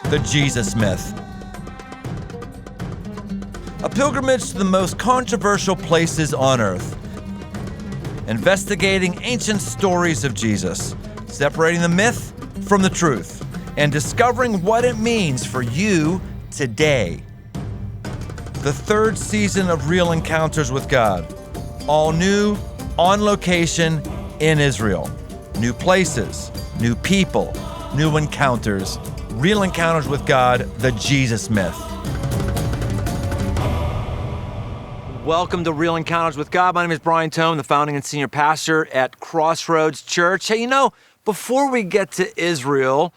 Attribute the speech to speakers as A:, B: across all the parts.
A: the Jesus myth. A pilgrimage to the most controversial places on earth. Investigating ancient stories of Jesus, separating the myth from the truth, and discovering what it means for you today. The third season of Real Encounters with God. All new, on location, in Israel. New places, new people, new encounters. Real Encounters with God, the Jesus myth. Welcome to Real Encounters with God. My name is Brian Tome, the founding and senior pastor at Crossroads Church. Hey, before we get to Israel,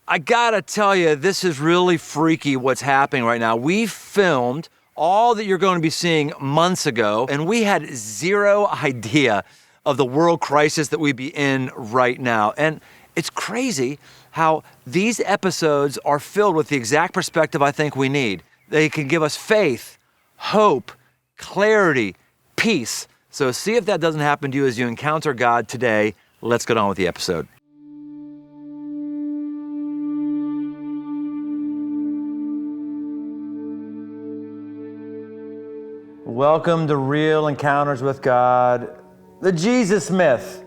A: I gotta tell you, this is really freaky what's happening right now. We filmed all that you're going to be seeing months ago, and we had zero idea of the world crisis that we'd be in right now. And it's crazy how these episodes are filled with the exact perspective I think we need. They can give us faith, hope, clarity, peace. So see if that doesn't happen to you as you encounter God today. Let's get on with the episode. Welcome to Real Encounters with God, the Jesus myth.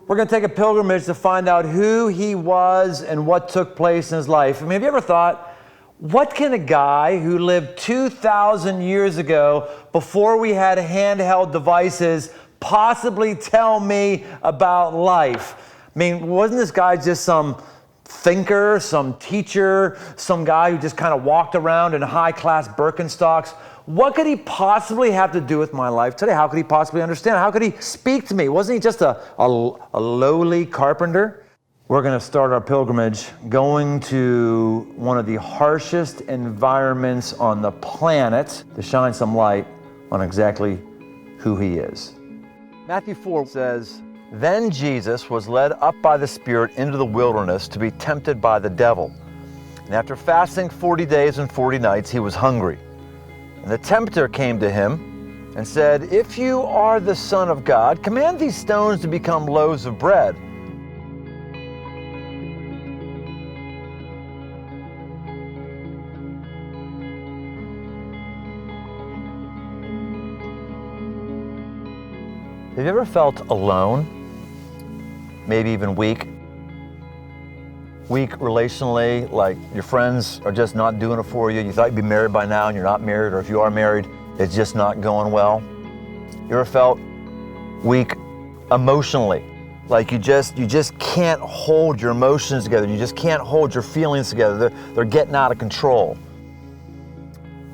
A: We're going to take a pilgrimage to find out who he was and what took place in his life. I mean, have you ever thought, what can a guy who lived 2,000 years ago, before we had handheld devices, possibly tell me about life? I mean, wasn't this guy just some thinker, some teacher, some guy who just kind of walked around in high-class Birkenstocks? What could he possibly have to do with my life today? How could he possibly understand? How could he speak to me? Wasn't he just a lowly carpenter? We're going to start our pilgrimage going to one of the harshest environments on the planet to shine some light on exactly who he is. Matthew 4 says, "Then Jesus was led up by the Spirit into the wilderness to be tempted by the devil. And after fasting 40 days and 40 nights, he was hungry. And the tempter came to him and said, 'If you are the Son of God, command these stones to become loaves of bread.' Have you ever felt alone? Maybe even weak? Weak relationally, like your friends are just not doing it for you. You thought you'd be married by now and you're not married, or if you are married, it's just not going well. You ever felt weak emotionally? Like you just can't hold your emotions together. You just can't hold your feelings together. They're getting out of control.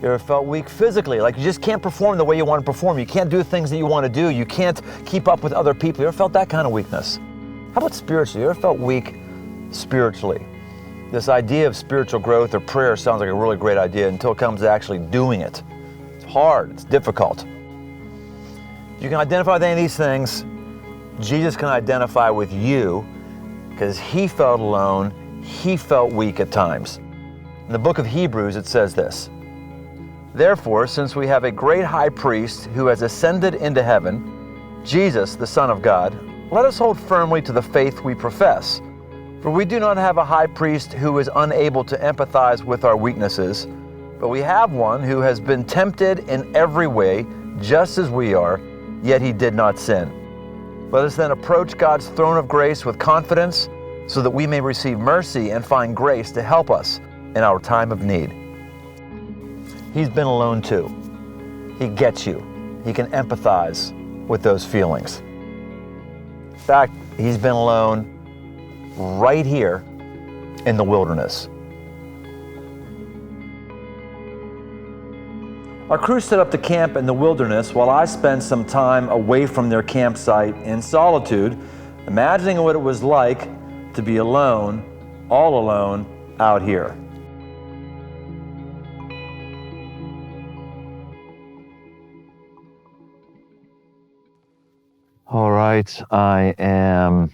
A: You ever felt weak physically? Like you just can't perform the way you want to perform. You can't do things that you want to do. You can't keep up with other people. You ever felt that kind of weakness? How about spiritually? You ever felt weak spiritually? This idea of spiritual growth or prayer sounds like a really great idea until it comes to actually doing it. It's hard, it's difficult. If you can identify with any of these things, Jesus can identify with you because he felt alone, he felt weak at times. In the book of Hebrews, it says this, "Therefore, since we have a great high priest who has ascended into heaven, Jesus, the Son of God, let us hold firmly to the faith we profess. For we do not have a high priest who is unable to empathize with our weaknesses, but we have one who has been tempted in every way, just as we are, yet he did not sin. Let us then approach God's throne of grace with confidence, so that we may receive mercy and find grace to help us in our time of need." He's been alone too. He gets you. He can empathize with those feelings. In fact, he's been alone right here in the wilderness. Our crew set up the camp in the wilderness while I spent some time away from their campsite in solitude, imagining what it was like to be alone, all alone, out here. All right, I am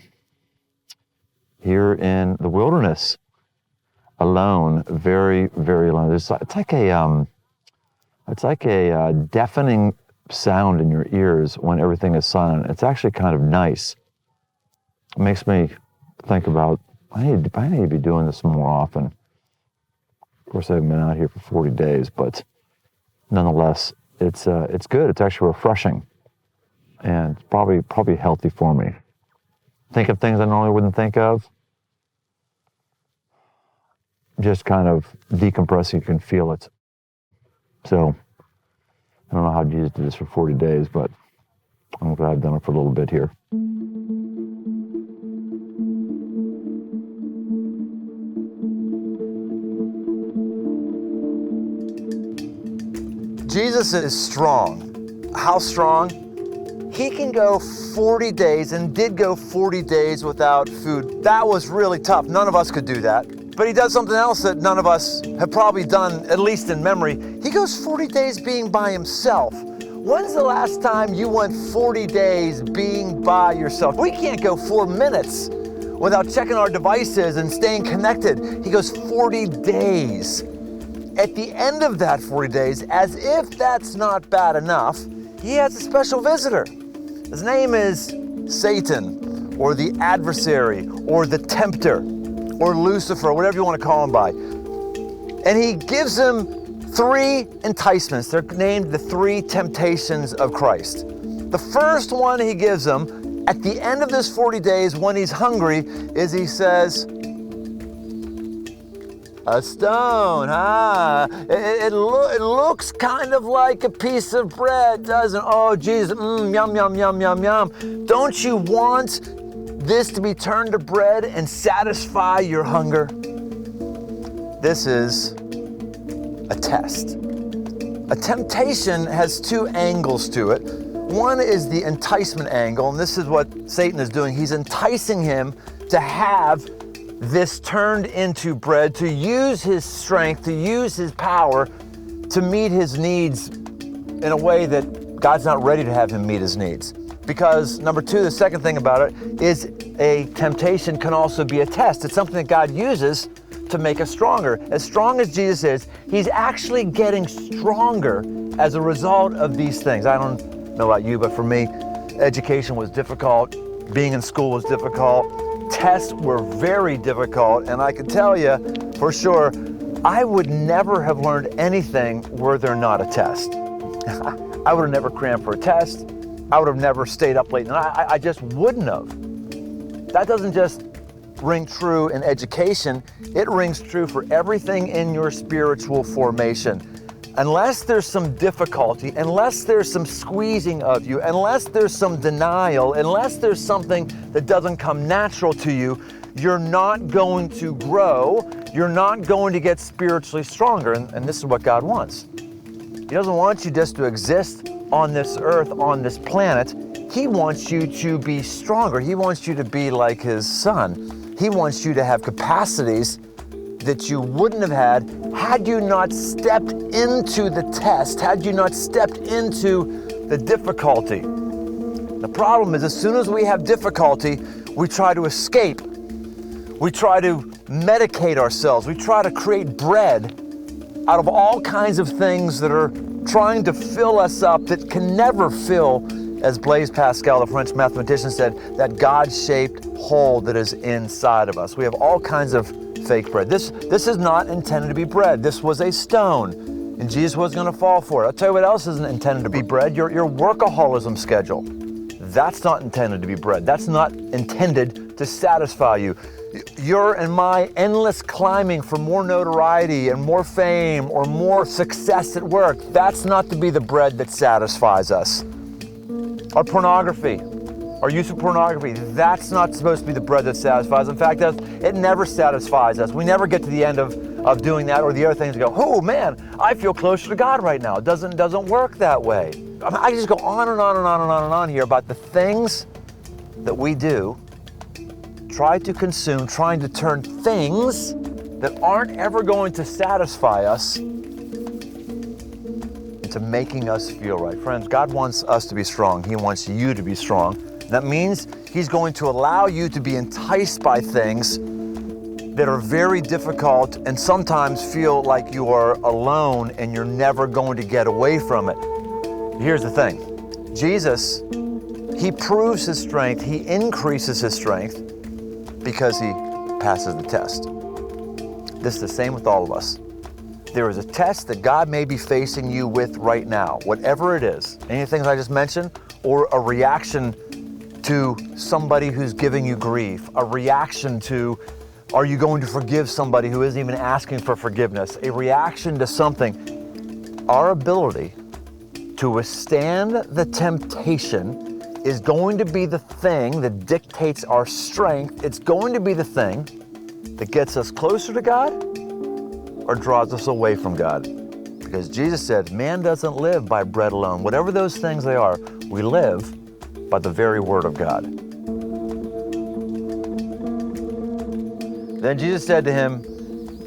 A: here in the wilderness, alone, very, very alone. It's like a deafening sound in your ears when everything is silent. It's actually kind of nice. It makes me think about, I need to be doing this more often. course, I haven't been out here for 40 days, but nonetheless, it's good. It's actually refreshing, and probably healthy for me. Think of things I normally wouldn't think of. Just kind of decompressing, you can feel it. So, I don't know how Jesus did this for 40 days, but I'm glad I've done it for a little bit here. Jesus is strong. How strong? He can go 40 days and did go 40 days without food. That was really tough. None of us could do that. But he does something else that none of us have probably done, at least in memory. He goes 40 days being by himself. When's the last time you went 40 days being by yourself? We can't go 4 minutes without checking our devices and staying connected. He goes 40 days. At the end of that 40 days, as if that's not bad enough, he has a special visitor. His name is Satan, or the adversary, or the tempter, or Lucifer, whatever you want to call him by. And he gives him 3 enticements. They're named the 3 temptations of Christ. The first one he gives him at the end of this 40 days when he's hungry is he says, a stone, it looks kind of like a piece of bread, doesn't it? Oh, Jesus, yum, yum, yum, yum, yum. Don't you want this to be turned to bread and satisfy your hunger? This is a test. A temptation has 2 angles to it. One is the enticement angle, and this is what Satan is doing. He's enticing him to have this turned into bread, to use his strength, to use his power to meet his needs in a way that God's not ready to have him meet his needs. Because number 2, the second thing about it is a temptation can also be a test. It's something that God uses to make us stronger. As strong as Jesus is, he's actually getting stronger as a result of these things. I don't know about you, but for me, education was difficult. Being in school was difficult. Tests were very difficult, and I can tell you for sure, I would never have learned anything were there not a test. I would have never crammed for a test. I would have never stayed up late. I just wouldn't have. That doesn't just ring true in education, it rings true for everything in your spiritual formation. Unless there's some difficulty, unless there's some squeezing of you, unless there's some denial, unless there's something that doesn't come natural to you, you're not going to grow, you're not going to get spiritually stronger. And this is what God wants. He doesn't want you just to exist on this earth, on this planet. He wants you to be stronger. He wants you to be like his son. He wants you to have capacities that you wouldn't have had you not stepped into the test, had you not stepped into the difficulty. The problem is, as soon as we have difficulty, we try to escape. We try to medicate ourselves. We try to create bread out of all kinds of things that are trying to fill us up that can never fill, as Blaise Pascal, the French mathematician, said, that God-shaped hole that is inside of us. We have all kinds of fake bread. This is not intended to be bread. This was a stone, and Jesus was going to fall for it. I'll tell you what else isn't intended to be bread. Your workaholism schedule. That's not intended to be bread. That's not intended to satisfy you. Your and my endless climbing for more notoriety and more fame or more success at work, that's not to be the bread that satisfies us. Our pornography, our use of pornography, that's not supposed to be the bread that satisfies. In fact, it never satisfies us. We never get to the end of doing that or the other things and go, oh man, I feel closer to God right now. It doesn't work that way. I just go on and on and on and on and on here about the things that we do, try to consume, trying to turn things that aren't ever going to satisfy us into making us feel right. Friends, God wants us to be strong. He wants you to be strong. That means He's going to allow you to be enticed by things that are very difficult and sometimes feel like you are alone and you're never going to get away from it. Here's the thing. Jesus, He proves His strength. He increases His strength because He passes the test. This is the same with all of us. there is a test that God may be facing you with right now, whatever it is, anything I just mentioned, or a reaction to somebody who's giving you grief, a reaction to, are you going to forgive somebody who isn't even asking for forgiveness, a reaction to something, our ability to withstand the temptation is going to be the thing that dictates our strength. It's going to be the thing that gets us closer to God or draws us away from God. Because Jesus said, man doesn't live by bread alone. Whatever those things they are, we live by the very word of God. Then Jesus said to him,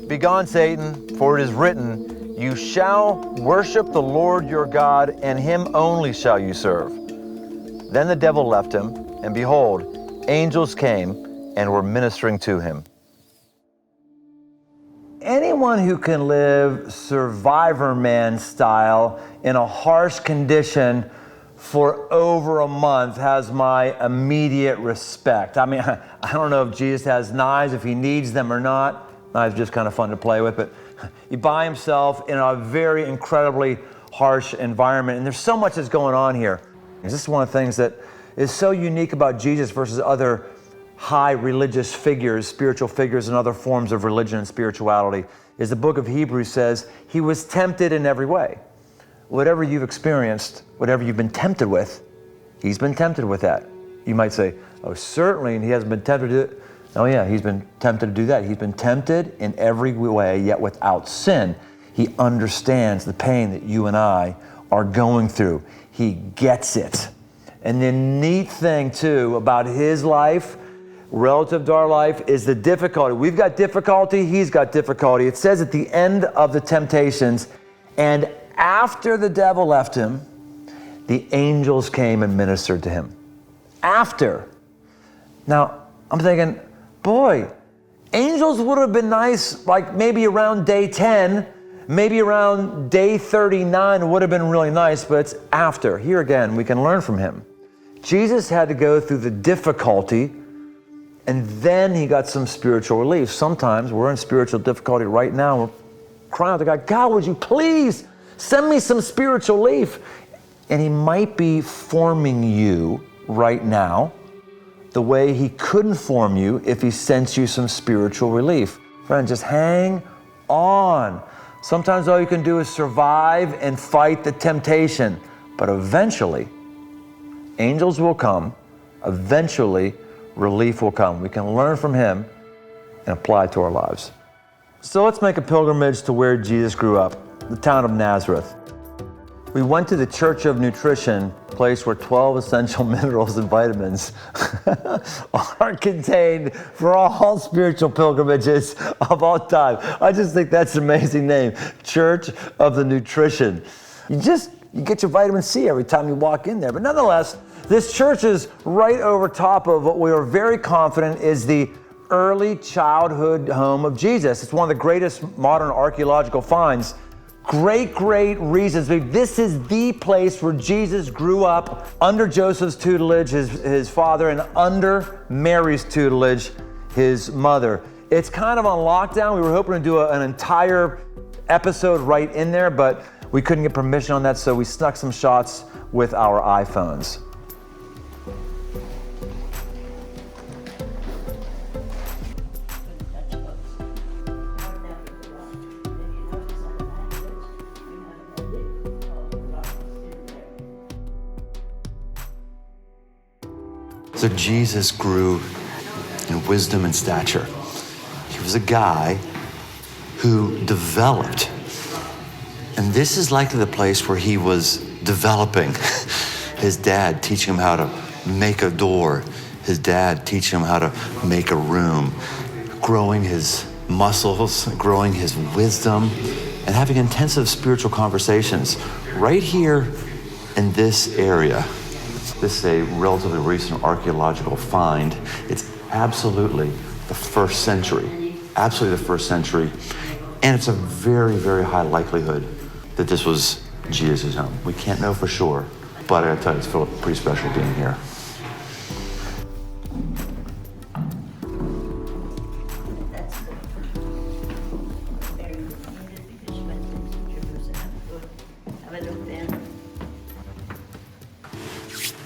A: "Begone, Satan, for it is written, you shall worship the Lord your God, and him only shall you serve." Then the devil left him, and behold, angels came and were ministering to him. Anyone who can live survivor man style in a harsh condition for over a month has my immediate respect. I mean, I don't know if Jesus has knives, if he needs them or not. Knives are just kind of fun to play with, but he's by himself in a very incredibly harsh environment. And there's so much that's going on here. This is one of the things that is so unique about Jesus versus other high religious figures, spiritual figures, and other forms of religion and spirituality, is the book of Hebrews says he was tempted in every way. Whatever you've experienced, whatever you've been tempted with, he's been tempted with that. You might say, oh, certainly, and he hasn't been tempted to do it. Oh yeah, he's been tempted to do that. He's been tempted in every way, yet without sin. He understands the pain that you and I are going through. He gets it. And the neat thing too about his life, relative to our life, is the difficulty. We've got difficulty, he's got difficulty. It says at the end of the temptations, and after the devil left him, the angels came and ministered to him. After. Now, I'm thinking, boy, angels would have been nice, like maybe around day 10, maybe around day 39 would have been really nice, but it's after. Here again, we can learn from him. Jesus had to go through the difficulty, and then he got some spiritual relief. Sometimes we're in spiritual difficulty right now. We're crying out to God, God, would you please send me some spiritual relief? And he might be forming you right now the way he couldn't form you if he sent you some spiritual relief. Friend, just hang on. Sometimes all you can do is survive and fight the temptation, but eventually, angels will come. Eventually, relief will come. We can learn from him and apply it to our lives. So let's make a pilgrimage to where Jesus grew up, the town of Nazareth. We went to the Church of Nutrition, a place where 12 essential minerals and vitamins are contained for all spiritual pilgrimages of all time. I just think that's an amazing name, Church of the Nutrition. You get your vitamin C every time you walk in there. But nonetheless, this church is right over top of what we are very confident is the early childhood home of Jesus. It's one of the greatest modern archaeological finds. Great reasons. This is the place where Jesus grew up under Joseph's tutelage, his father, and under Mary's tutelage, his mother. It's kind of on lockdown. We were hoping to do an entire episode right in there, but we couldn't get permission on that, so we snuck some shots with our iPhones. So Jesus grew in wisdom and stature. He was a guy who developed. And this is likely the place where he was developing. His dad teaching him how to make a door. His dad teaching him how to make a room. Growing his muscles, growing his wisdom, and having intensive spiritual conversations right here in this area. This is a relatively recent archaeological find. It's absolutely the first century. Absolutely the first century. And it's a very high likelihood that this was Jesus' home. We can't know for sure, but I gotta tell you, it's pretty special being here.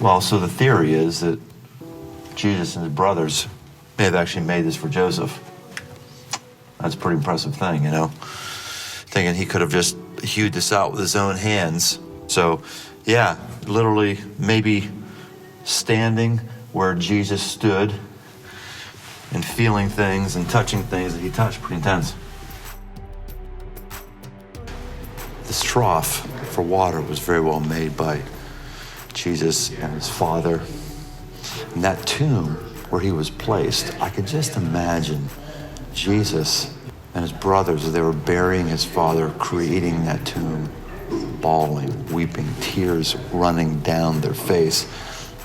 A: Well, so the theory is that Jesus and his brothers may have actually made this for Joseph. That's a pretty impressive thing, Thinking he could have just hewed this out with his own hands. So, yeah, literally maybe standing where Jesus stood and feeling things and touching things that he touched. Pretty intense. This trough for water was very well made by Jesus and his father. And that tomb where he was placed, I could just imagine Jesus and his brothers, as they were burying his father, creating that tomb, bawling, weeping, tears running down their face.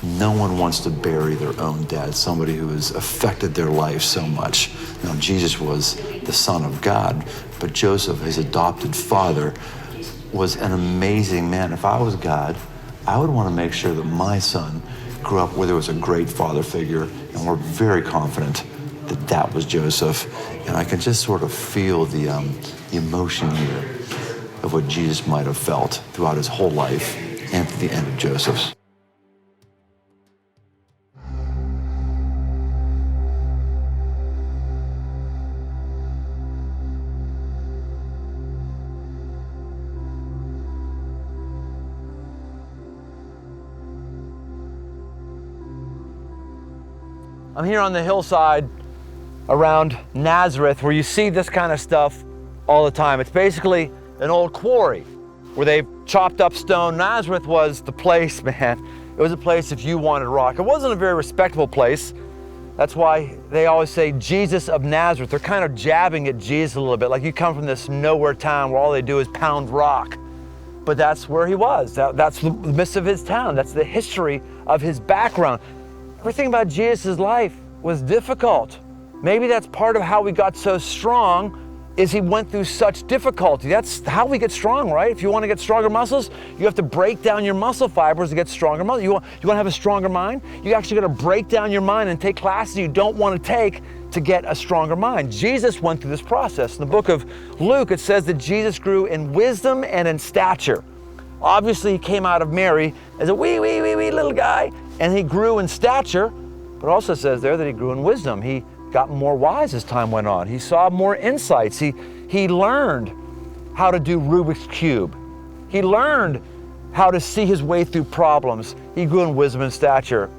A: No one wants to bury their own dad, somebody who has affected their life so much. Now, Jesus was the Son of God, but Joseph, his adopted father, was an amazing man. If I was God, I would want to make sure that my son grew up where there was a great father figure, and we're very confident that that was Joseph. And I can just sort of feel the emotion here of what Jesus might have felt throughout his whole life and to the end of Joseph's. I'm here on the hillside around Nazareth where you see this kind of stuff all the time. It's basically an old quarry where they've chopped up stone. Nazareth was the place, man. It was a place if you wanted rock. It wasn't a very respectable place. That's why they always say Jesus of Nazareth. They're kind of jabbing at Jesus a little bit, like you come from this nowhere town where all they do is pound rock. But that's where he was. That's the midst of his town. That's the history of his background. Everything about Jesus' life was difficult. Maybe that's part of how we got so strong, is he went through such difficulty. That's how we get strong, right? If you want to get stronger muscles, you have to break down your muscle fibers to get stronger muscles. You want to have a stronger mind? You actually got to break down your mind and take classes you don't want to take to get a stronger mind. Jesus went through this process. In the book of Luke, it says that Jesus grew in wisdom and in stature. Obviously, he came out of Mary as a wee little guy, and he grew in stature, but it also says there that he grew in wisdom. He got more wise as time went on. He saw more insights. He learned how to do Rubik's Cube. He learned how to see his way through problems. He grew in wisdom and stature.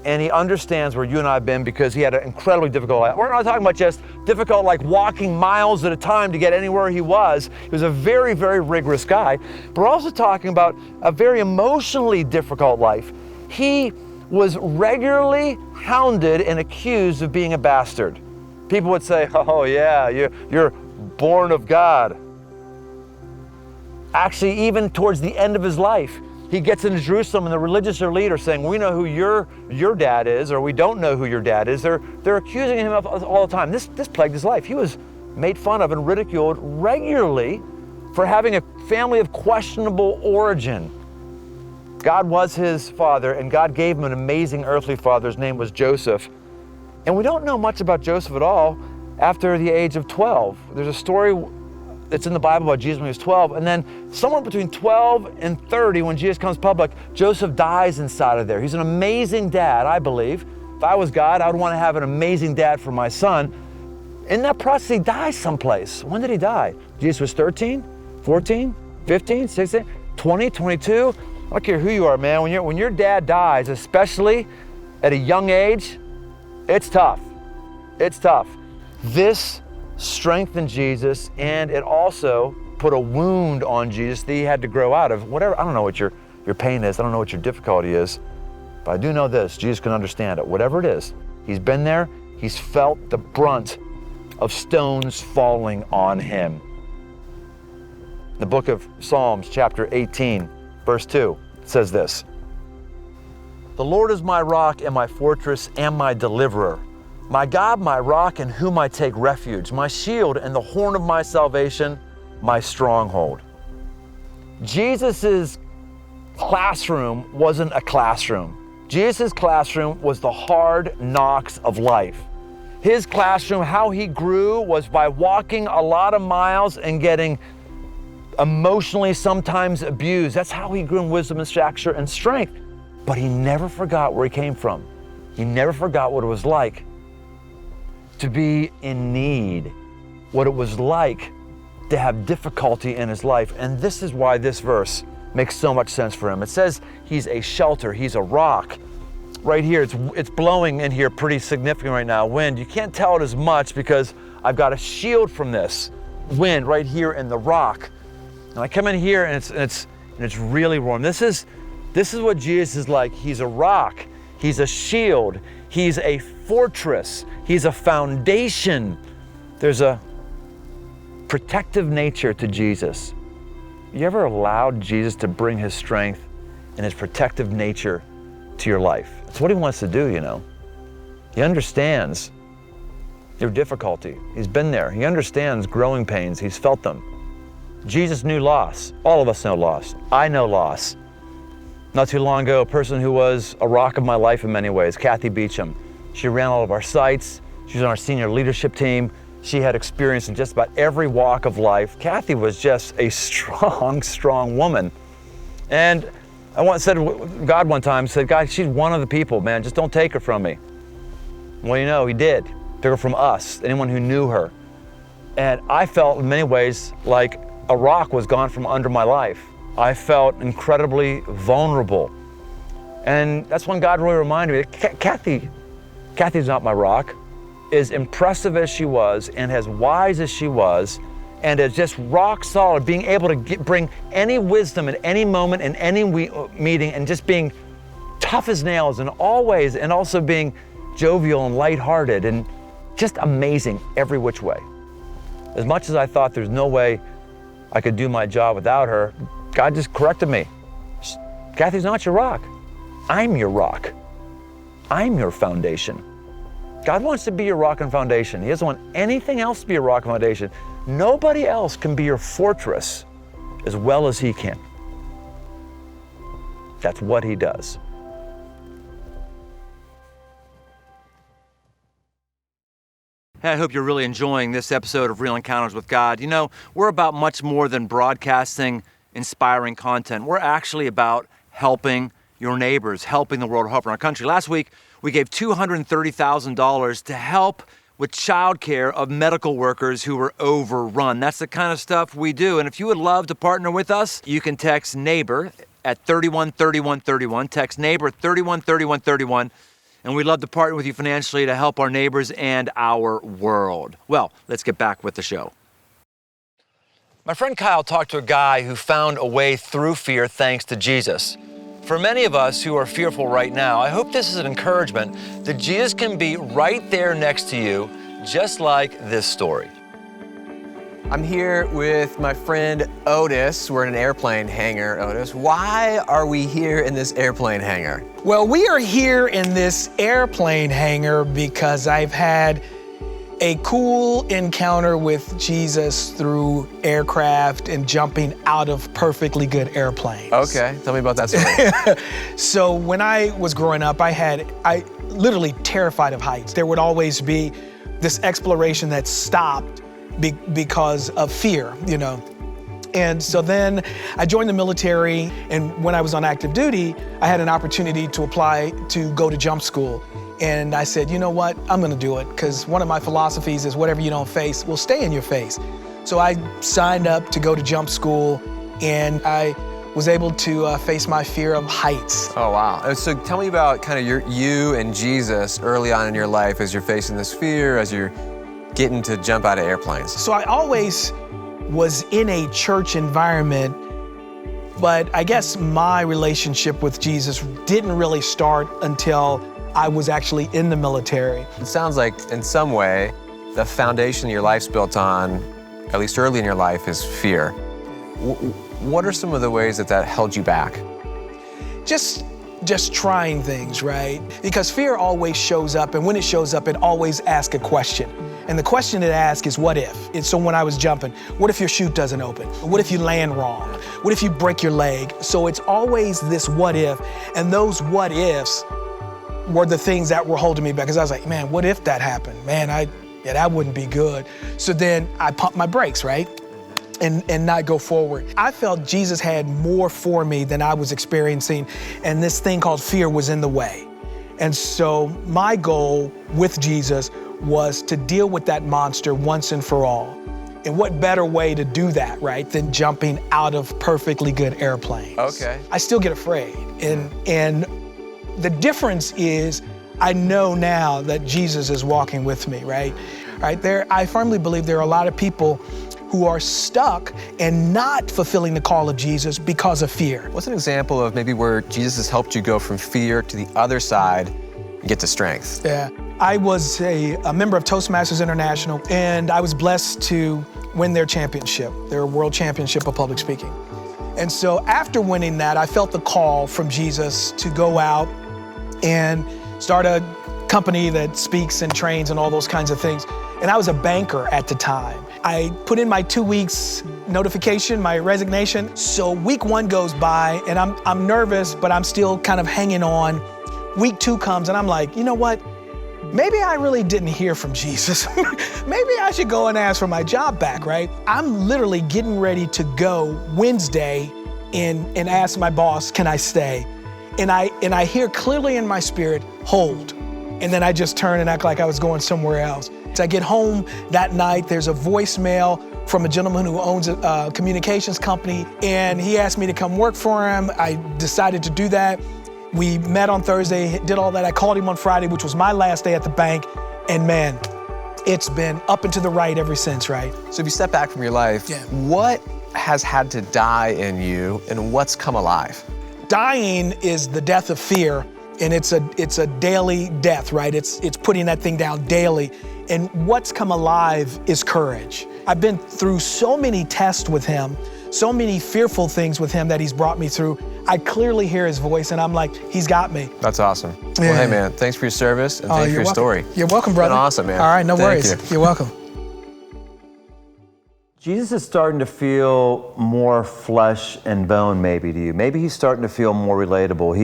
A: And he understands where you and I have been because he had an incredibly difficult life. We're not talking about just difficult like walking miles at a time to get anywhere he was. He was a very, very rigorous guy. But we're also talking about a very emotionally difficult life. He was regularly hounded and accused of being a bastard. People would say, oh yeah, you're born of God. Actually, even towards the end of his life, he gets into Jerusalem and the religious leader saying, we know who your dad is, or we don't know who your dad is. They're accusing him of all the time. This plagued his life. He was made fun of and ridiculed regularly for having a family of questionable origin. God was his father, and God gave him an amazing earthly father. His name was Joseph. And we don't know much about Joseph at all after the age of 12. There's a story that's in the Bible about Jesus when he was 12, and then somewhere between 12 and 30, when Jesus comes public, Joseph dies inside of there. He's an amazing dad, I believe. If I was God, I would want to have an amazing dad for my son. In that process, he dies someplace. When did he die? Jesus was 13, 14, 15, 16, 20, 22. I don't care who you are, man. When your dad dies, especially at a young age, it's tough. It's tough. This strengthened Jesus, and it also put a wound on Jesus that he had to grow out of. Whatever, I don't know what your pain is. I don't know what your difficulty is. But I do know this, Jesus can understand it. Whatever it is, he's been there. He's felt the brunt of stones falling on him. The book of Psalms, chapter 18, verse 2, says this: "The Lord is my rock and my fortress and my deliverer. My God, my rock in whom I take refuge, my shield and the horn of my salvation, my stronghold." Jesus' classroom wasn't a classroom. Jesus' classroom was the hard knocks of life. His classroom, how he grew, was by walking a lot of miles and getting emotionally sometimes abused. That's how he grew in wisdom and stature and strength. but he never forgot where he came from. He never forgot what it was like to be in need, what it was like to have difficulty in his life. And this is why this verse makes so much sense for him. It says he's a shelter, he's a rock. Right here, it's blowing in here pretty significant right now, wind. You can't tell it as much because I've got a shield from this wind right here in the rock. And I come in here and it's really warm. This is what Jesus is like. He's a rock, he's a shield, he's a fortress, he's a foundation. There's a protective nature to Jesus. You ever allowed Jesus to bring his strength and his protective nature to your life? It's what he wants to do, you know. He understands your difficulty. He's been there. He understands growing pains. He's felt them. Jesus knew loss. All of us know loss. I know loss. Not too long ago, a person who was a rock of my life in many ways, Kathy Beecham. She ran all of our sites. She was on our senior leadership team. She had experience in just about every walk of life. Kathy was just a strong, strong woman. And I once said to God one time, said, God, she's one of the people, man, just don't take her from me. Well, you know, he did. Took her from us, anyone who knew her. And I felt in many ways like a rock was gone from under my life. I felt incredibly vulnerable. And that's when God really reminded me that Kathy's not my rock. As impressive as she was and as wise as she was, and as just rock solid, being able to bring any wisdom at any moment in any meeting, and just being tough as nails in all ways, and also being jovial and lighthearted and just amazing every which way. As much as I thought there's no way I could do my job without her, God just corrected me. Kathy's not your rock. I'm your rock. I'm your foundation. God wants to be your rock and foundation. He doesn't want anything else to be your rock and foundation. Nobody else can be your fortress as well as he can. That's what he does. Hey, I hope you're really enjoying this episode of Real Encounters with God. You know, we're about much more than broadcasting inspiring content. We're actually about helping your neighbors, helping the world, helping our country. Last week, we gave $230,000 to help with childcare of medical workers who were overrun. That's the kind of stuff we do. And if you would love to partner with us, you can text NEIGHBOR at 313131. Text NEIGHBOR 313131. And we'd love to partner with you financially to help our neighbors and our world. Well, let's get back with the show. My friend Kyle talked to a guy who found a way through fear thanks to Jesus. For many of us who are fearful right now, I hope this is an encouragement that Jesus can be right there next to you, just like this story.
B: I'm here with my friend Otis. We're in an airplane hangar, Otis. Why are we here in this airplane hangar?
C: Well, we are here in this airplane hangar because I've had a cool encounter with Jesus through aircraft and jumping out of perfectly good airplanes.
B: Okay, tell me about that story.
C: So when I was growing up, I literally terrified of heights. There would always be this exploration that stopped because of fear, you know. And so then I joined the military, and when I was on active duty, I had an opportunity to apply to go to jump school. And I said, you know what, I'm gonna do it, because one of my philosophies is whatever you don't face will stay in your face. So I signed up to go to jump school, and I was able to face my fear of heights.
B: Oh, wow. So tell me about kind of you and Jesus early on in your life as you're facing this fear, as you're getting to jump out of airplanes.
C: So I always was in a church environment, but I guess my relationship with Jesus didn't really start until I was actually in the military.
B: It sounds like in some way, the foundation your life's built on, at least early in your life, is fear. What are some of the ways that held you back?
C: Just trying things, right? Because fear always shows up, and when it shows up, it always asks a question. And the question it asks is, what if? And so when I was jumping, what if your chute doesn't open? What if you land wrong? What if you break your leg? So it's always this what if, and those what ifs were the things that were holding me back. Because I was like, man, what if that happened? Man, that wouldn't be good. So then I pumped my brakes, right? and not go forward. I felt Jesus had more for me than I was experiencing, and this thing called fear was in the way. And so my goal with Jesus was to deal with that monster once and for all. And what better way to do that, right, than jumping out of perfectly good airplanes?
B: Okay.
C: I still get afraid. And the difference is I know now that Jesus is walking with me, right? I firmly believe there are a lot of people who are stuck and not fulfilling the call of Jesus because of fear.
B: What's an example of maybe where Jesus has helped you go from fear to the other side and get to strength?
C: Yeah. I was a member of Toastmasters International, and I was blessed to win their championship, their world championship of public speaking. And so after winning that, I felt the call from Jesus to go out and start a company that speaks and trains and all those kinds of things. And I was a banker at the time. I put in my 2 weeks notification, my resignation. So week 1 goes by and I'm nervous, but I'm still kind of hanging on. Week 2 comes and I'm like, you know what? Maybe I really didn't hear from Jesus. Maybe I should go and ask for my job back, right? I'm literally getting ready to go Wednesday and ask my boss, can I stay? And I hear clearly in my spirit, hold. And then I just turn and act like I was going somewhere else. So I get home that night, there's a voicemail from a gentleman who owns a communications company, and he asked me to come work for him. I decided to do that. We met on Thursday, did all that. I called him on Friday, which was my last day at the bank. And man, it's been up and to the right ever since, right?
B: So if you step back from your life, what has had to die in you and what's come alive?
C: Dying is the death of fear, and it's a daily death, right? It's putting that thing down daily. And what's come alive is courage. I've been through so many tests with him, so many fearful things with him that he's brought me through. I clearly hear his voice and I'm like, he's got me.
B: That's awesome. Well, hey man, thanks for your service and thanks for your story.
C: You're welcome, brother.
B: It's been awesome, man.
C: All right, no
B: Thank
C: worries.
B: you.
C: You're welcome.
A: Jesus is starting to feel more flesh and bone maybe to you. Maybe he's starting to feel more relatable.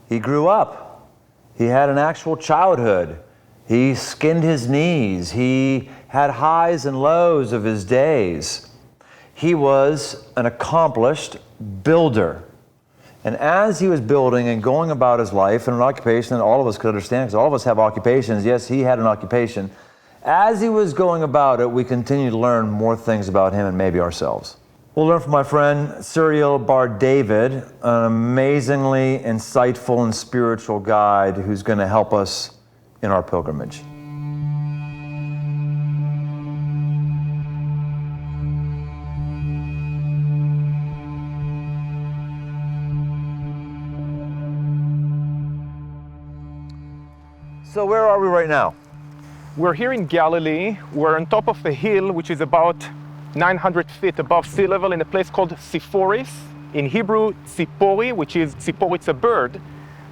A: He grew up. He had an actual childhood. He skinned his knees. He had highs and lows of his days. He was an accomplished builder. And as he was building and going about his life in an occupation that all of us could understand, because all of us have occupations. Yes, he had an occupation. As he was going about it, we continue to learn more things about him and maybe ourselves. We'll learn from my friend Cyril Bar David, an amazingly insightful and spiritual guide who's going to help us in our pilgrimage. So where are we right now?
D: We're here in Galilee. We're on top of a hill which is about 900 feet above sea level in a place called Siphoris. In Hebrew, Tzipori, which is Tzipori, it's a bird.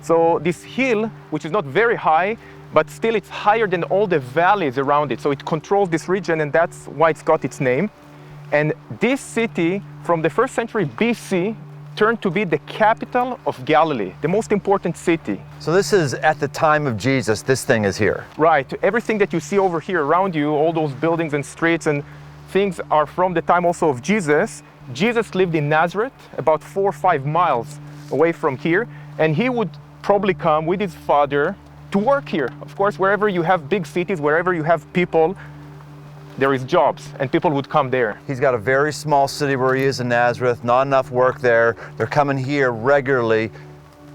D: So this hill, which is not very high, but still it's higher than all the valleys around it. So it controls this region and that's why it's got its name. And this city from the 1st century BC turned to be the capital of Galilee, the most important city.
A: So this is at the time of Jesus, this thing is here.
D: Right, everything that you see over here around you, all those buildings and streets and things are from the time also of Jesus. Jesus lived in Nazareth, about 4 or 5 miles away from here, and he would probably come with his father to work here. Of course, wherever you have big cities, wherever you have people, there is jobs, and people would come there.
A: He's got a very small city where he is in Nazareth, not enough work there. They're coming here regularly.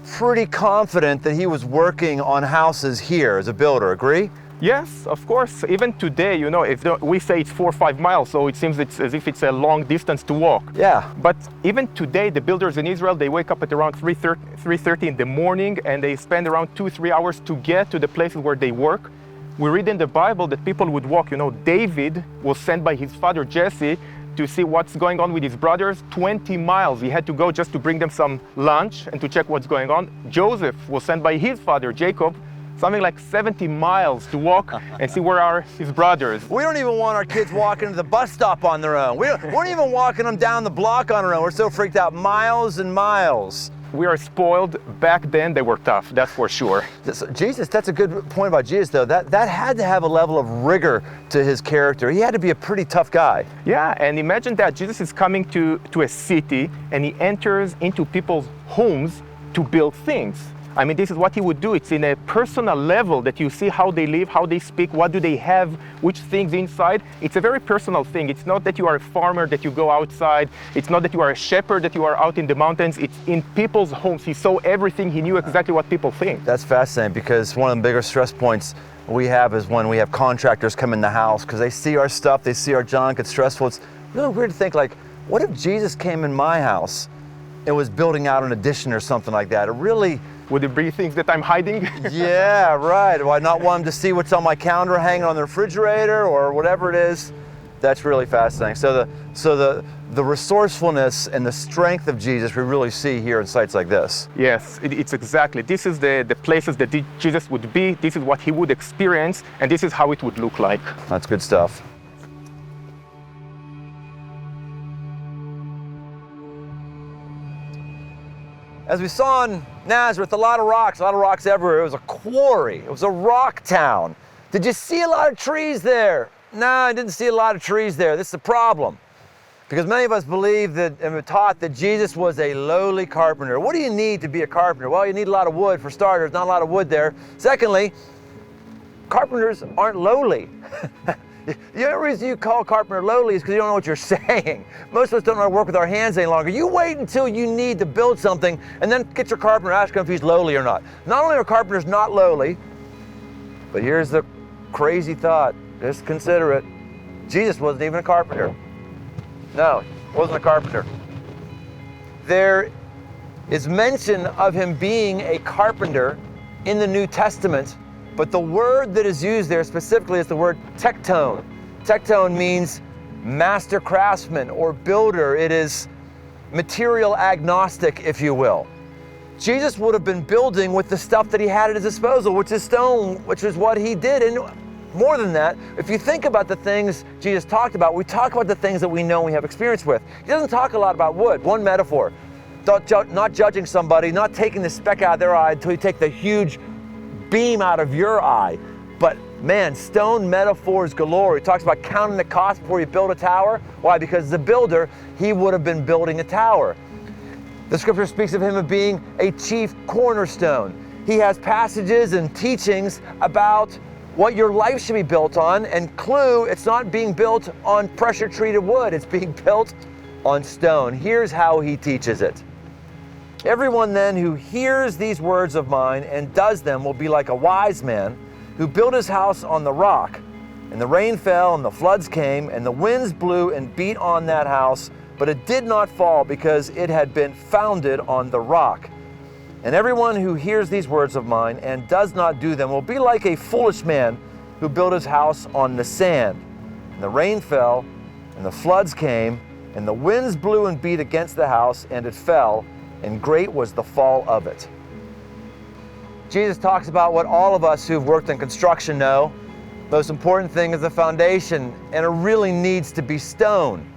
A: Pretty confident that he was working on houses here as a builder, agree?
D: Yes, of course. Even today, you know, if we say it's 4 or 5 miles, so it seems it's as if it's a long distance to walk.
A: Yeah.
D: But even today, the builders in Israel, they wake up at around 3:30 in the morning, and they spend around 2-3 hours to get to the places where they work. We read in the Bible that people would walk. You know, David was sent by his father Jesse to see what's going on with his brothers. 20 miles he had to go just to bring them some lunch and to check what's going on. Joseph was sent by his father Jacob, something like 70 miles to walk and see where are his brothers.
A: We don't even want our kids walking to the bus stop on their own. We're not even walking them down the block on our own. We're so freaked out. Miles and miles.
D: we are spoiled. Back then, they were tough, that's for sure.
A: Jesus, that's a good point about Jesus, though. That had to have a level of rigor to his character. He had to be a pretty tough guy.
D: Yeah, and imagine that Jesus is coming to a city and he enters into people's homes to build things. I mean, this is what he would do. It's in a personal level that you see how they live, how they speak, what do they have, which things inside. It's a very personal thing. It's not that you are a farmer, that you go outside. It's not that you are a shepherd, that you are out in the mountains. It's in people's homes. He saw everything. He knew exactly what people think.
A: That's fascinating, because one of the bigger stress points we have is when we have contractors come in the house, because they see our stuff, they see our junk. It's stressful. It's really weird to think, like, what if Jesus came in my house and was building out an addition or something like that? It really...
D: Would it be things that I'm hiding?
A: Yeah, right. Do I not want them to see what's on my calendar hanging on the refrigerator or whatever it is? That's really fascinating. So the resourcefulness and the strength of Jesus we really see here in sites like this.
D: Yes, it's exactly. This is the places that Jesus would be. This is what he would experience, and this is how it would look like.
A: That's good stuff. As we saw in Nazareth, a lot of rocks everywhere. It was a quarry. It was a rock town. Did you see a lot of trees there? No, I didn't see a lot of trees there. This is the problem. Because many of us believe that and were taught that Jesus was a lowly carpenter. What do you need to be a carpenter? Well, you need a lot of wood for starters, not a lot of wood there. Secondly, carpenters aren't lowly. The only reason you call a carpenter lowly is because you don't know what you're saying. Most of us don't know how to work with our hands any longer. You wait until you need to build something and then get your carpenter, ask him if he's lowly or not. Not only are carpenters not lowly, but here's the crazy thought. Just consider it. Jesus wasn't even a carpenter. No, wasn't a carpenter. There is mention of him being a carpenter in the New Testament, but the word that is used there specifically is the word tectone. Tectone means master craftsman or builder. It is material agnostic, if you will. Jesus would have been building with the stuff that he had at his disposal, which is stone, which is what he did. And more than that, if you think about the things Jesus talked about, we talk about the things that we know we have experience with. He doesn't talk a lot about wood. One metaphor, not judging somebody, not taking the speck out of their eye until you take the huge beam out of your eye. But man, stone metaphors galore. He talks about counting the cost before you build a tower. Why? Because the builder, he would have been building a tower. The scripture speaks of him as being a chief cornerstone. He has passages and teachings about what your life should be built on, and clue, it's not being built on pressure treated wood, it's being built on stone. Here's how he teaches it. Everyone then who hears these words of mine and does them will be like a wise man who built his house on the rock. And the rain fell and the floods came and the winds blew and beat on that house, but it did not fall because it had been founded on the rock. And everyone who hears these words of mine and does not do them will be like a foolish man who built his house on the sand. And the rain fell and the floods came and the winds blew and beat against the house and it fell, and great was the fall of it. Jesus talks about what all of us who've worked in construction know. Most important thing is the foundation, and it really needs to be stone.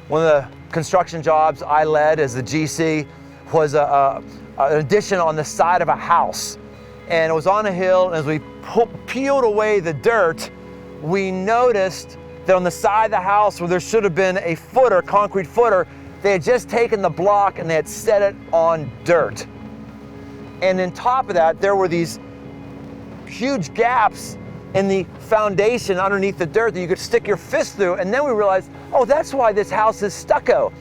A: One of the construction jobs I led as the GC was an addition on the side of a house. And it was on a hill, and as we peeled away the dirt, we noticed that on the side of the house where there should have been a footer, concrete footer, they had just taken the block and they had set it on dirt. And on top of that, there were these huge gaps in the foundation underneath the dirt that you could stick your fist through. And then we realized, oh, that's why this house is stucco.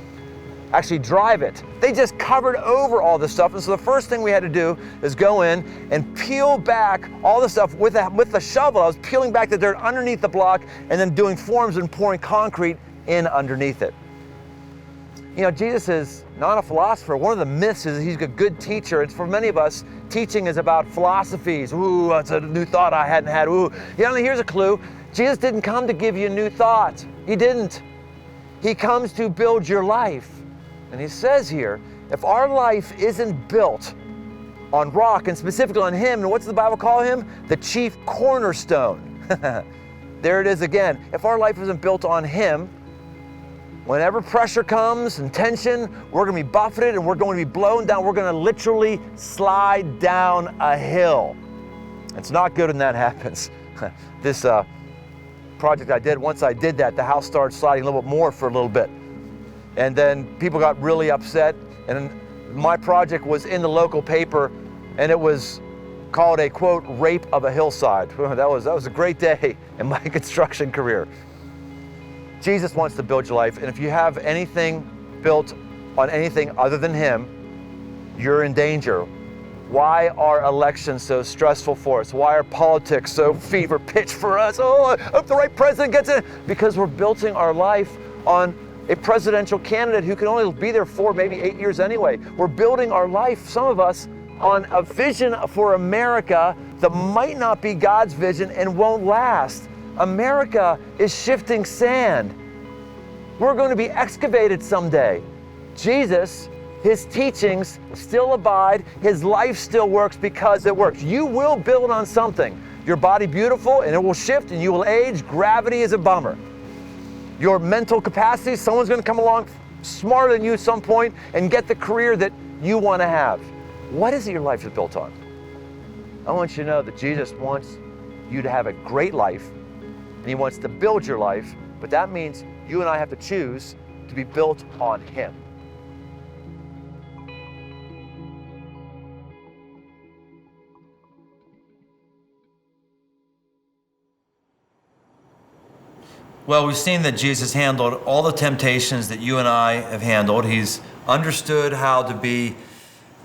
A: Actually drive it. They just covered over all this stuff. And so the first thing we had to do is go in and peel back all the stuff with the shovel. I was peeling back the dirt underneath the block and then doing forms and pouring concrete in underneath it. You know, Jesus is not a philosopher. One of the myths is he's a good teacher. It's for many of us, teaching is about philosophies. Ooh, that's a new thought I hadn't had. Ooh, you know, here's a clue. Jesus didn't come to give you a new thought. He didn't. He comes to build your life. And he says here, if our life isn't built on rock, and specifically on him, and what's the Bible call him? The chief cornerstone. There it is again. If our life isn't built on him, Whenever pressure comes and tension, we're gonna be buffeted and we're going to be blown down. We're gonna literally slide down a hill. It's not good when that happens. This project I did, once I did that, the house started sliding a little bit more for a little bit. And then people got really upset, and my project was in the local paper, and it was called a, quote, rape of a hillside. That was a great day in my construction career. Jesus wants to build your life, and if you have anything built on anything other than Him, you're in danger. Why are elections so stressful for us? Why are politics so fever pitch for us? Oh, I hope the right president gets in. Because we're building our life on a presidential candidate who can only be there for maybe 8 years anyway. We're building our life, some of us, on a vision for America that might not be God's vision and won't last. America is shifting sand. We're going to be excavated someday. Jesus, His teachings still abide. His life still works because it works. You will build on something. Your body beautiful and it will shift and you will age. Gravity is a bummer. Your mental capacity, someone's going to come along smarter than you at some point and get the career that you want to have. What is it your life is built on? I want you to know that Jesus wants you to have a great life and He wants to build your life, but that means you and I have to choose to be built on Him.
E: Well, we've seen that Jesus handled all the temptations that you and I have handled. He's understood how to be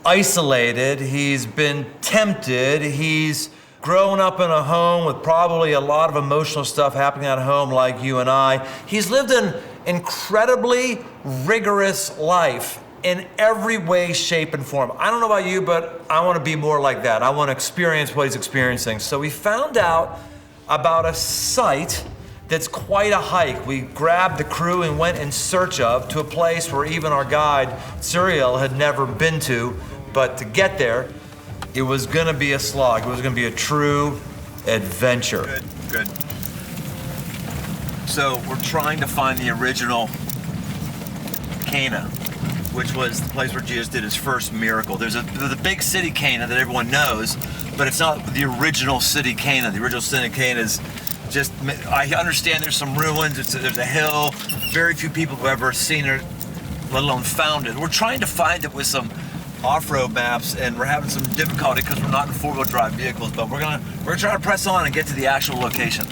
E: isolated. He's been tempted. He's grown up in a home with probably a lot of emotional stuff happening at home like you and I. He's lived an incredibly rigorous life in every way, shape, and form. I don't know about you, but I want to be more like that. I want to experience what He's experiencing. So we found out about a site that's quite a hike. We grabbed the crew and went in search of to a place where even our guide, Cyril, had never been to. But to get there, it was gonna be a slog. It was gonna be a true adventure.
A: Good. So we're trying to find the original Cana, which was the place where Jesus did His first miracle. There's the big city Cana that everyone knows, but it's not the original city Cana. The original city Cana is just, I understand there's some ruins, there's a hill, very few people have ever seen it, let alone found it. We're trying to find it with some off-road maps, and we're having some difficulty because we're not in four-wheel drive vehicles, but we're trying to press on and get to the actual location.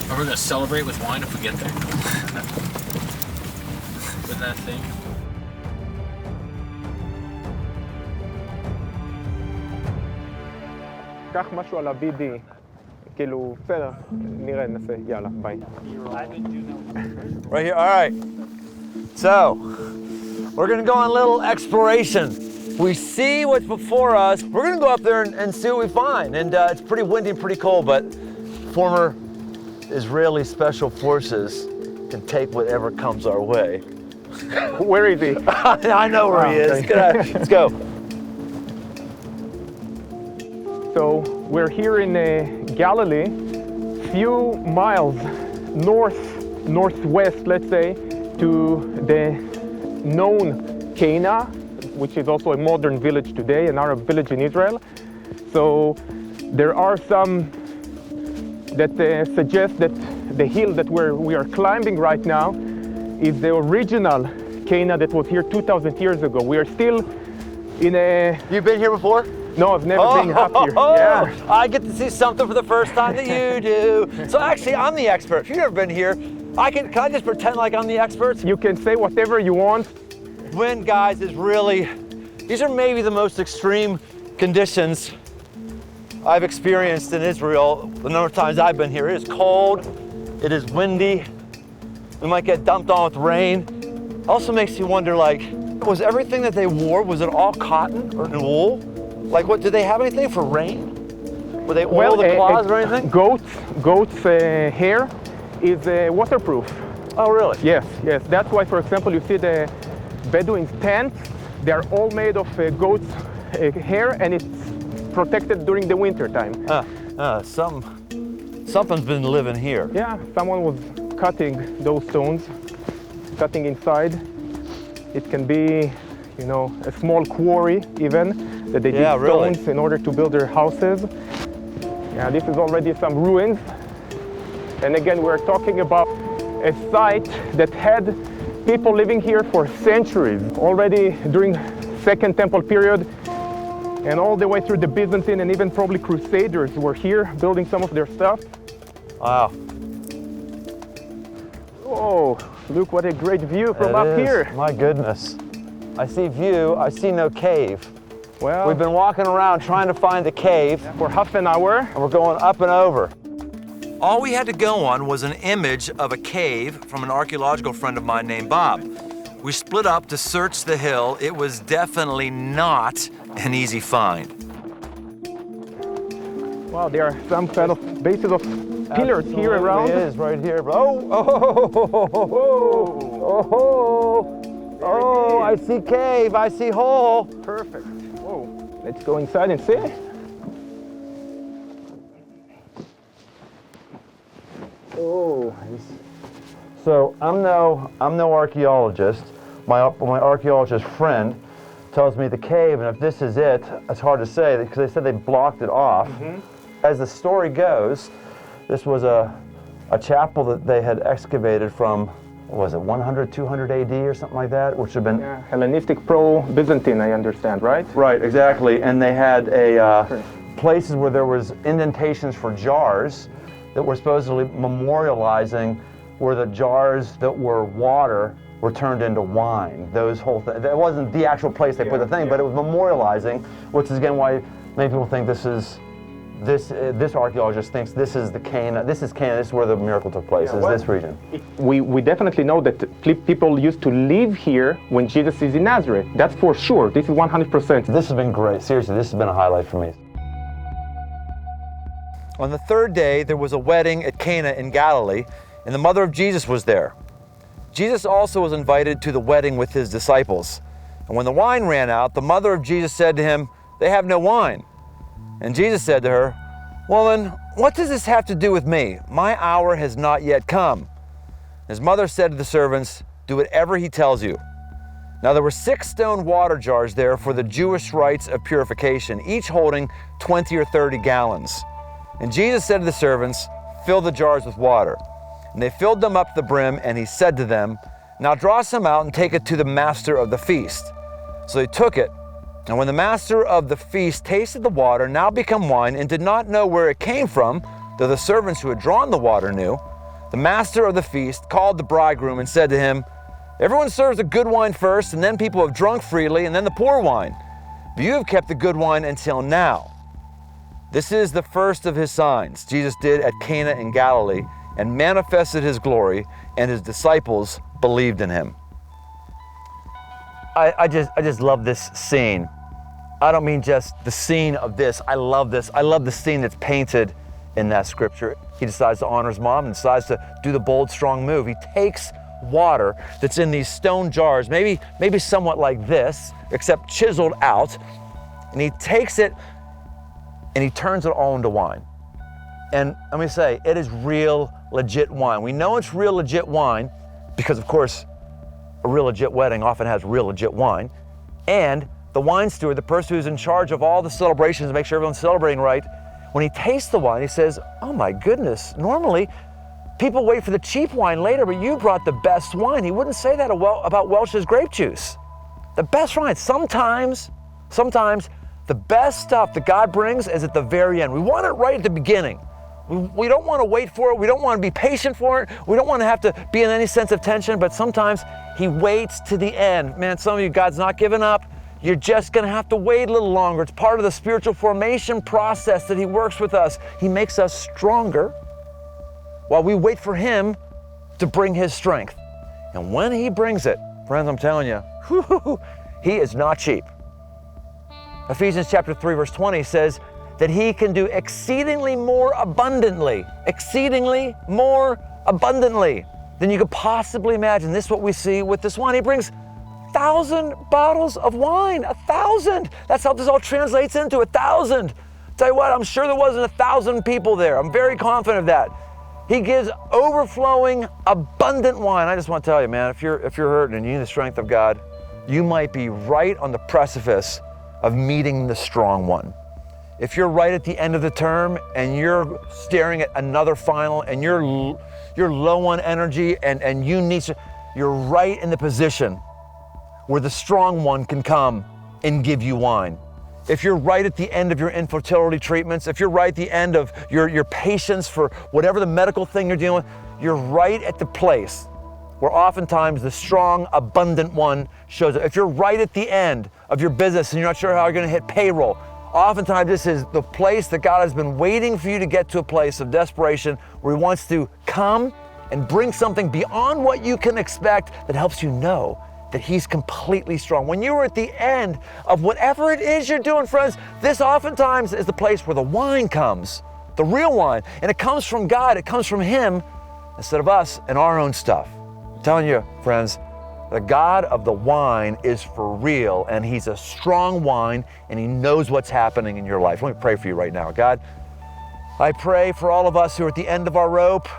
F: Are we gonna celebrate with wine if we get there? With that thing?
D: קח משהו על ה-BD, כאילו, בסדר, נראה, ננסה, יאללה, ביי.
A: Right here, all right. So, we're gonna go on a little exploration. We see what's before us. We're gonna go up there and see what we find. And it's pretty windy and pretty cold, but former Israeli special forces can take whatever comes our way.
D: Where is he?
A: I know where he is.
D: Okay.
A: Let's go.
D: So we're here in Galilee, few miles northwest, let's say, to the known Cana, which is also a modern village today, an Arab village in Israel. So there are some that suggest that the hill that we are climbing right now is the original Cana that was here 2,000 years ago. We are still in a...
A: You've been here before?
D: No, I've never been up here. Yeah.
A: I get to see something for the first time that you do. So actually, I'm the expert. If you've never been here, can I just pretend like I'm the expert?
D: You can say whatever you want.
A: Wind, guys, is really, these are maybe the most extreme conditions I've experienced in Israel the number of times I've been here. It is cold, it is windy, we might get dumped on with rain. Also makes you wonder, like, was everything that they wore, was it all cotton or wool? Like, what, did they have anything for rain? Were they oil the cloths or anything?
D: Goat's hair is waterproof.
A: Oh, really?
D: Yes. That's why, for example, you see the Bedouin tents, they are all made of goat's hair, and it's protected during the winter time.
A: Something's been living here.
D: Yeah, someone was cutting those stones. cutting inside. It can be, you know, a small quarry even, that they dig stones in order to build their houses. Yeah, this is already some ruins. And again, we're talking about a site that had people living here for centuries, already during Second Temple period, and all the way through the Byzantine and even probably Crusaders were here building some of their stuff.
A: Wow.
D: Oh, look what a great view from up here.
A: My goodness. I see view, I see no cave.
D: Well,
A: We've been walking around trying to find the cave
D: for half an hour.
A: and we're going up and over.
E: All we had to go on was an image of a cave from an archaeological friend of mine named Bob. We split up to search the hill. It was definitely not an easy find.
D: Wow, there are some kind of bases of pillars here around.
A: It is right here. Oh, I see cave, I see hole.
D: Perfect. Whoa. Let's go inside and see. Oh.
A: So I'm no archaeologist. My archaeologist friend tells me the cave, and if this is it, it's hard to say because they said they blocked it off. As the story goes, this was a chapel that they had excavated from, what was it, 100, 200 AD or something like that, which had been
D: Hellenistic pro-Byzantine, I understand, right?
A: Right, exactly. And they had places where there was indentations for jars that were supposedly memorializing where the jars that were water were turned into wine. Those whole things. That wasn't the actual place they put the thing, but it was memorializing, which is again why many people think this archaeologist thinks this is the Cana. This is Cana. This is where the miracle took place. This region.
D: We definitely know that people used to live here when Jesus is in Nazareth. That's for sure. This is 100%.
A: This has been great. Seriously, this has been a highlight for me.
E: On the third day, there was a wedding at Cana in Galilee, and the mother of Jesus was there. Jesus also was invited to the wedding with his disciples. And when the wine ran out, the mother of Jesus said to him, "They have no wine." And Jesus said to her, "Woman, what does this have to do with me? My hour has not yet come." His mother said to the servants, "Do whatever he tells you." Now there were 6 stone water jars there for the Jewish rites of purification, each holding 20 or 30 gallons. And Jesus said to the servants, "Fill the jars with water." And they filled them up to the brim, and he said to them, "Now draw some out and take it to the master of the feast." So they took it. And when the master of the feast tasted the water, now become wine, and did not know where it came from, though the servants who had drawn the water knew, the master of the feast called the bridegroom and said to him, "Everyone serves the good wine first, and then people have drunk freely, and then the poor wine. But you have kept the good wine until now." This is the first of his signs Jesus did at Cana in Galilee, and manifested his glory, and his disciples believed in him. I just love this scene. I don't mean just the scene of this. I love this. I love the scene that's painted in that scripture. He decides to honor his mom and decides to do the bold, strong move. He takes water that's in these stone jars, maybe somewhat like this, except chiseled out, and he takes it and he turns it all into wine. And let me say, it is real, legit wine. We know it's real, legit wine because, of course, a real, legit wedding often has real, legit wine. And the wine steward, the person who's in charge of all the celebrations to make sure everyone's celebrating right, when he tastes the wine, he says, "Oh my goodness, normally people wait for the cheap wine later, but you brought the best wine." He wouldn't say that about Welch's grape juice. The best wine. Sometimes the best stuff that God brings is at the very end. We want it right at the beginning. We don't want to wait for it. We don't want to be patient for it. We don't want to have to be in any sense of tension, but sometimes he waits to the end. Man, some of you, God's not giving up. You're just going to have to wait a little longer. It's part of the spiritual formation process that he works with us. He makes us stronger while we wait for him to bring his strength. And when he brings it, friends, I'm telling you, he is not cheap. Ephesians chapter 3, verse 20 says that he can do exceedingly more abundantly than you could possibly imagine. This is what we see with this wine. He brings 1,000 bottles of wine, 1,000. That's how this all translates into 1,000. Tell you what, I'm sure there wasn't 1,000 people there. I'm very confident of that.
A: He gives overflowing, abundant wine. I just want to tell you, man, if you're hurting and you need the strength of God, you might be right on the precipice of meeting the strong one. If you're right at the end of the term and you're staring at another final and you're low on energy and you're right in the position where the strong one can come and give you wine. If you're right at the end of your infertility treatments, if you're right at the end of your patience for whatever the medical thing you're dealing with, you're right at the place where oftentimes the strong, abundant one shows up. If you're right at the end of your business and you're not sure how you're going to hit payroll, oftentimes this is the place that God has been waiting for you to get to a place of desperation where He wants to come and bring something beyond what you can expect that helps you know that He's completely strong. When you are at the end of whatever it is you're doing, friends, this oftentimes is the place where the wine comes, the real wine, and it comes from God, it comes from Him instead of us and our own stuff. I'm telling you, friends, the God of the wine is for real, and He's a strong wine, and He knows what's happening in your life. Let me pray for you right now. God, I pray for all of us who are at the end of our rope.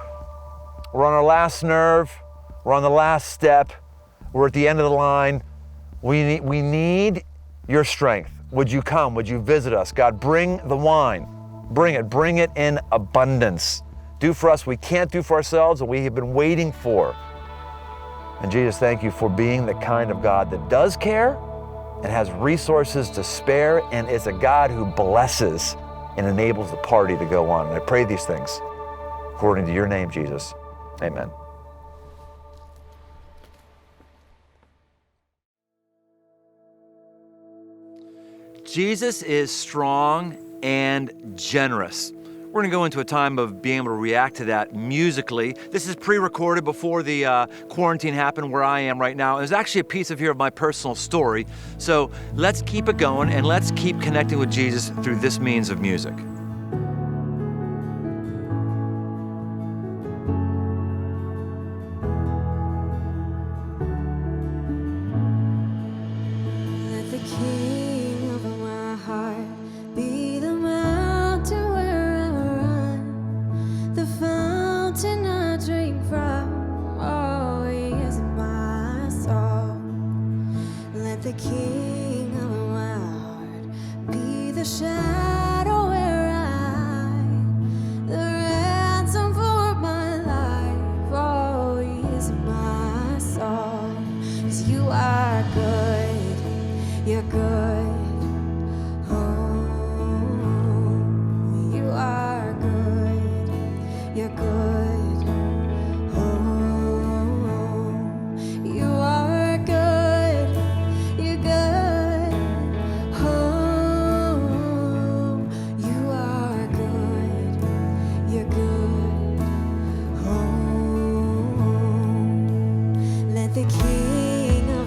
A: We're on our last nerve. We're on the last step. We're at the end of the line. We need your strength. Would you come? Would you visit us? God, bring the wine. Bring it in abundance. Do for us what we can't do for ourselves, and we have been waiting for. And Jesus, thank you for being the kind of God that does care and has resources to spare and is a God who blesses and enables the party to go on. And I pray these things according to your name, Jesus. Amen. Jesus is strong and generous. We're going to go into a time of being able to react to that musically. This is pre-recorded before the quarantine happened where I am right now. There's actually a piece of here of my personal story. So let's keep it going and let's keep connecting with Jesus through this means of music.
G: Let the King of my heart be the mountain where I run, the fountain I drink from. Oh, He is my song. Let the King of my heart be the shadow where I hide, the ransom for my life. Oh, He is my song. 'Cause you are good, you're good. Oh, you are good, you're good. Oh, you are good, you're good. Oh, you are good, you're good. Oh, let the King of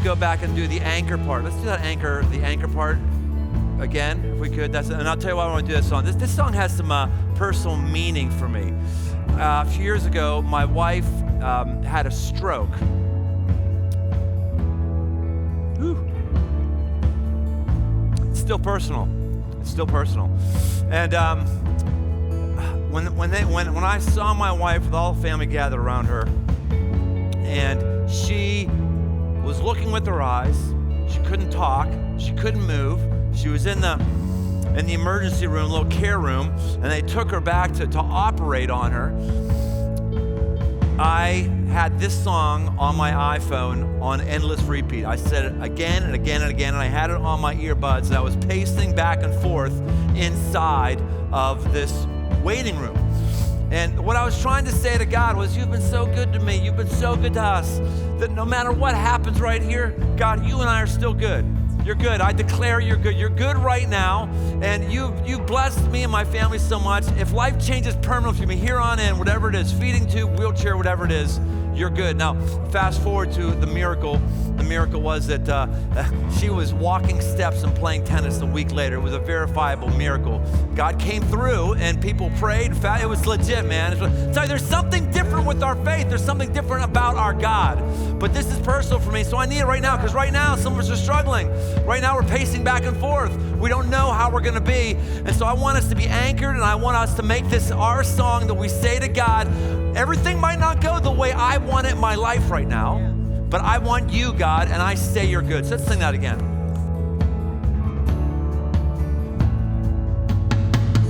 E: go back and do the anchor part. Let's do the anchor part again, if we could. And I'll tell you why I want to do this song. This song has some personal meaning for me. A few years ago, my wife had a stroke. Whew. It's still personal. It's still personal. And when I saw my wife with all the family gathered around her, and she was looking with her eyes, she couldn't talk, she couldn't move. She was in the emergency room, little care room, and they took her back to operate on her. I had this song on my iPhone on endless repeat. I said it again and again and again, and I had it on my earbuds, and I was pacing back and forth inside of this waiting room. And what I was trying to say to God was, you've been so good to me. You've been so good to us that no matter what happens right here, God, you and I are still good. You're good. I declare you're good. You're good right now. And you blessed me and my family so much. If life changes permanently for me here on in, whatever it is, feeding tube, wheelchair, whatever it is, you're good. Now, fast forward to the miracle. The miracle was that she was walking steps and playing tennis a week later. It was a verifiable miracle. God came through and people prayed. It was legit, man. So there's something different with our faith. There's something different about our God. But this is personal for me, so I need it right now, because right now some of us are struggling. Right now we're pacing back and forth. We don't know how we're gonna be. And so I want us to be anchored, and I want us to make this our song that we say to God, everything might not go the way I want it in my life right now, but I want you, God, and I say you're good. So let's sing that again.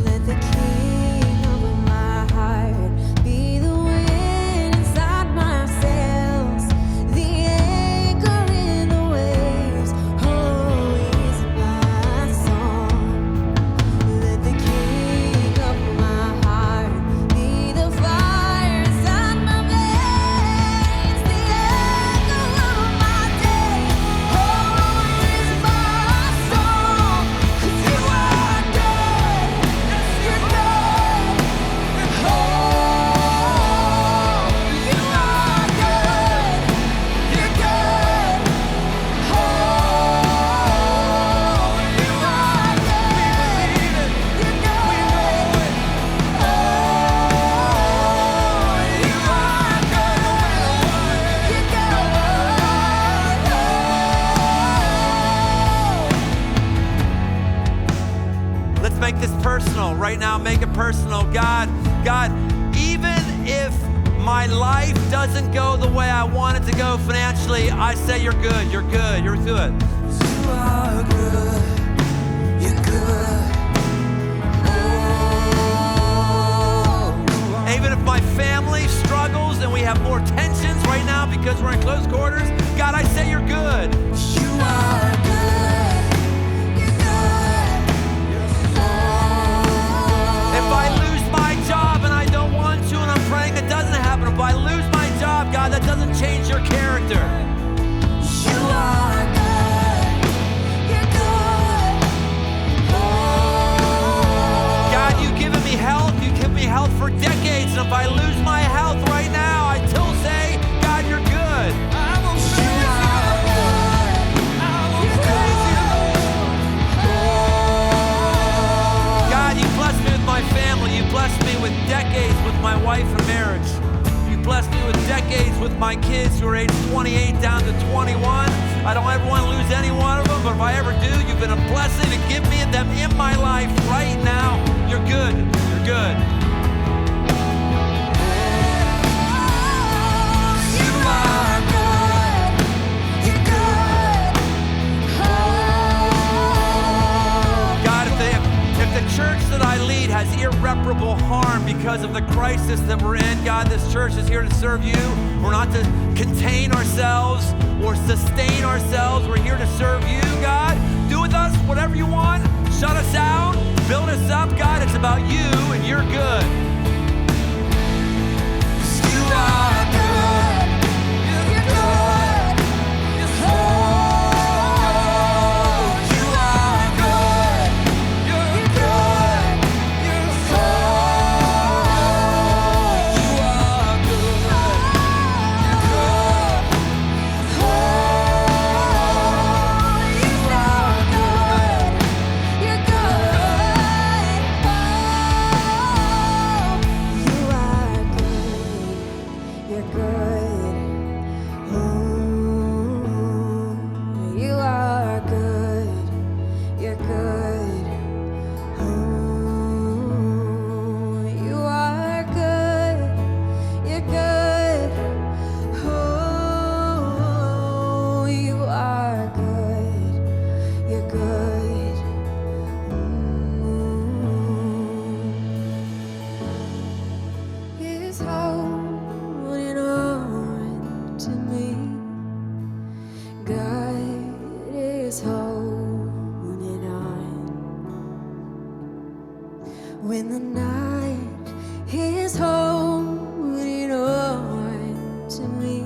G: Let the king of my heart be the wind inside my sails, the anchor in the waves. Oh, is my song. Let the king of my heart be the fire inside my veins, the anchor of my day. Oh, is my song. 'Cause you are good. Yes, you're good. Oh, you are good. You're good. Oh, you are good. You're good. Oh, you are good.
E: Let's make this personal. Right now, make it personal. God, even if my life doesn't go the way I want it to go financially, I say you're good, you're good, you're good.
G: You are good. You're good. Oh.
E: Even if my family struggles and we have more tensions right now because we're in close quarters, God, I say you're good.
G: You are good. You're good. Oh.
E: If I lose my job and I don't want to, and I'm praying it doesn't happen, if I lose my job, God, that doesn't change your character.
G: You are good. You're good. Oh.
E: God, you've given me health. You've given me health for decades. And if I lose my health right now, I still say, God, you're good.
G: I will praise you. I will praise you. Oh.
E: God, you blessed me with my family. You blessed me with decades with my wife and marriage. You blessed me with decades with my kids who are age 28 down to 21. I don't ever want to lose any one of them, but if I ever do, you've been a blessing to give me them in my life right now. You're good. You're good.
G: You are good. You're good. Oh.
E: God, if the church that I lead has irreparable harm because of the crisis that we're in, God, this church is here to serve you. We're not to contain ourselves or sustain ourselves. We're here to serve you, God. Do with us whatever you want. Shut us out. Build us up, God. It's about you, and you're good.
G: You are good. You're good. Oh, you are good. You're good. You're so. You are good. You're good. Oh. God is holding on to me.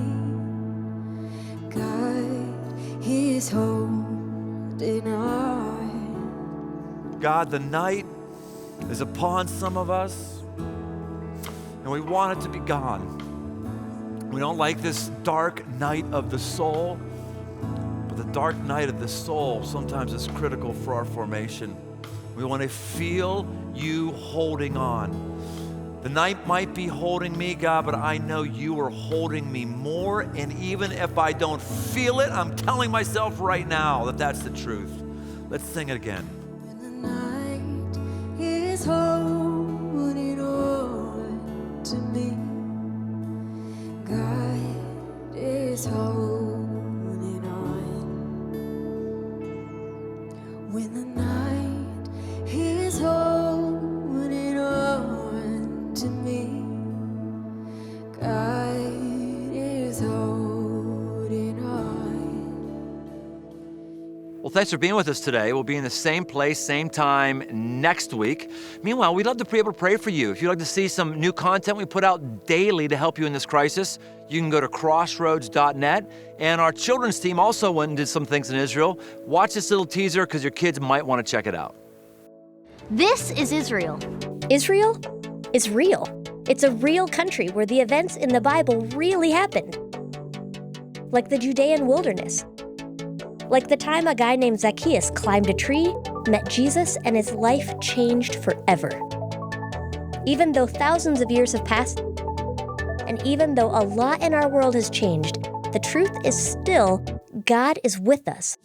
G: God is holding on.
A: God, the night is upon some of us, and we want it to be gone. We don't like this dark night of the soul, but the dark night of the soul sometimes is critical for our formation. We want to feel you holding on. The night might be holding me, God, but I know you are holding me more, and even if I don't feel it, I'm telling myself right now that that's the truth. Let's sing it again.
G: When the night is holding on to me, God is holding on. When the night is holding on to me, God is holding on.
A: Well, thanks for being with us today. We'll be in the same place, same time next week. Meanwhile, we'd love to be able to pray for you. If you'd like to see some new content we put out daily to help you in this crisis, you can go to crossroads.net. And our children's team also went and did some things in Israel. Watch this little teaser because your kids might want to check it out.
H: This is Israel. Israel is real. It's a real country where the events in the Bible really happened. Like the Judean wilderness. Like the time a guy named Zacchaeus climbed a tree, met Jesus, and his life changed forever. Even though thousands of years have passed, and even though a lot in our world has changed, the truth is still, God is with us.